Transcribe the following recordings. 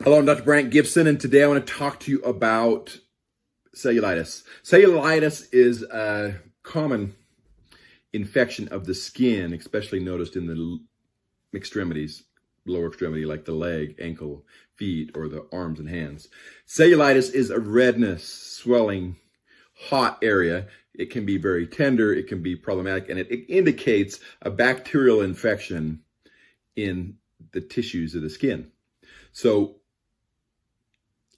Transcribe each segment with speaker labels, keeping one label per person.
Speaker 1: Hello, I'm Dr. Brandt Gibson, and today I want to talk to you about cellulitis. Cellulitis is a common infection of the skin, especially noticed in the extremities, lower extremity, like the leg, ankle, feet, or the arms and hands. Cellulitis is a redness, swelling, hot area. It can be very tender, it can be problematic, and it indicates a bacterial infection in the tissues of the skin. So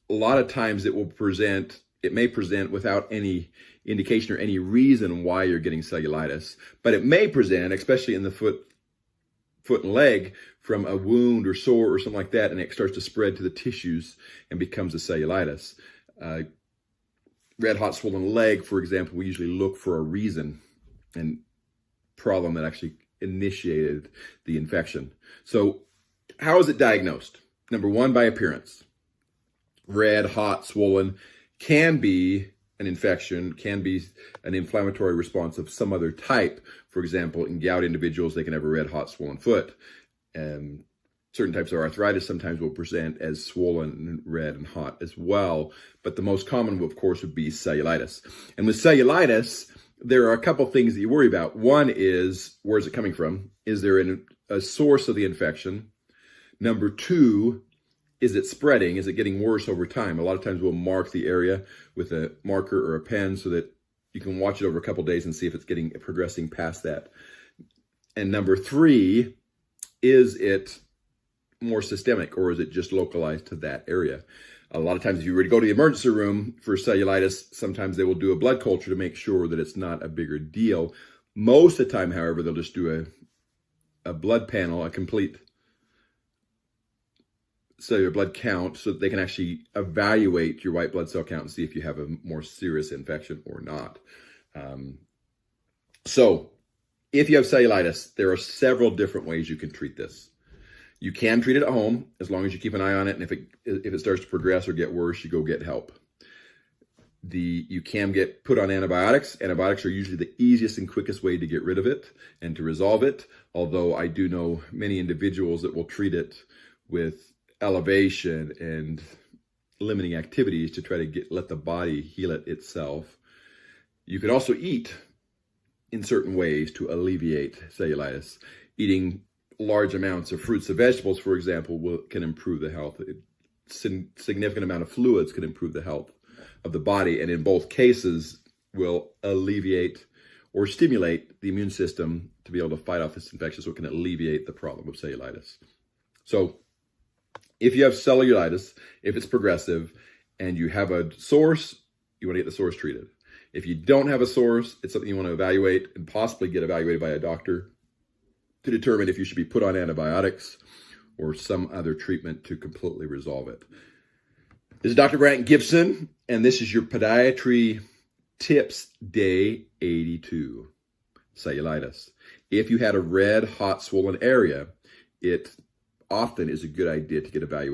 Speaker 1: a lot of times it may present without any indication or any reason why you're getting cellulitis, but it may present, especially in the foot and leg, from a wound or sore or something like that, and it starts to spread to the tissues and becomes a cellulitis. Red hot swollen leg, for example, we usually look for a reason and problem that actually initiated the infection. So how is it diagnosed? Number one, by appearance. Red, hot, swollen can be an infection, can be an inflammatory response of some other type. For example, in gout individuals, they can have a red, hot, swollen foot. Certain types of arthritis sometimes will present as swollen and red and hot as well. But the most common, of course, would be cellulitis. And with cellulitis, there are a couple things that you worry about. One is, where's it coming from? Is there a source of the infection? Number two, is it spreading? Is it getting worse over time? A lot of times we'll mark the area with a marker or a pen so that you can watch it over a couple days and see if it's progressing past that. And number three, is it more systemic, or is it just localized to that area? A lot of times if you were to go to the emergency room for cellulitis, sometimes they will do a blood culture to make sure that it's not a bigger deal. Most of the time, however, they'll just do a blood panel, a complete cellular blood count, so that they can actually evaluate your white blood cell count and see if you have a more serious infection or not. So if you have cellulitis, there are several different ways you can treat this. You can treat it at home as long as you keep an eye on it, and if it starts to progress or get worse, you go get help. You can get put on antibiotics. Antibiotics are usually the easiest and quickest way to get rid of it and to resolve it, although I do know many individuals that will treat it with elevation and limiting activities to try to let the body heal it itself. You can also eat in certain ways to alleviate cellulitis. Eating large amounts of fruits and vegetables, for example, can improve the health. Significant amount of fluids can improve the health of the body, and in both cases will alleviate or stimulate the immune system to be able to fight off this infection, so it can alleviate the problem of cellulitis. So if you have cellulitis, if it's progressive and you have a source, you want to get the source treated. If you don't have a source, it's something you want to evaluate and possibly get evaluated by a doctor to determine if you should be put on antibiotics or some other treatment to completely resolve it. This is Dr. Brandt Gibson, and this is your Podiatry Tips Day 82, cellulitis. If you had a red, hot, swollen area, it often is a good idea to get evaluated.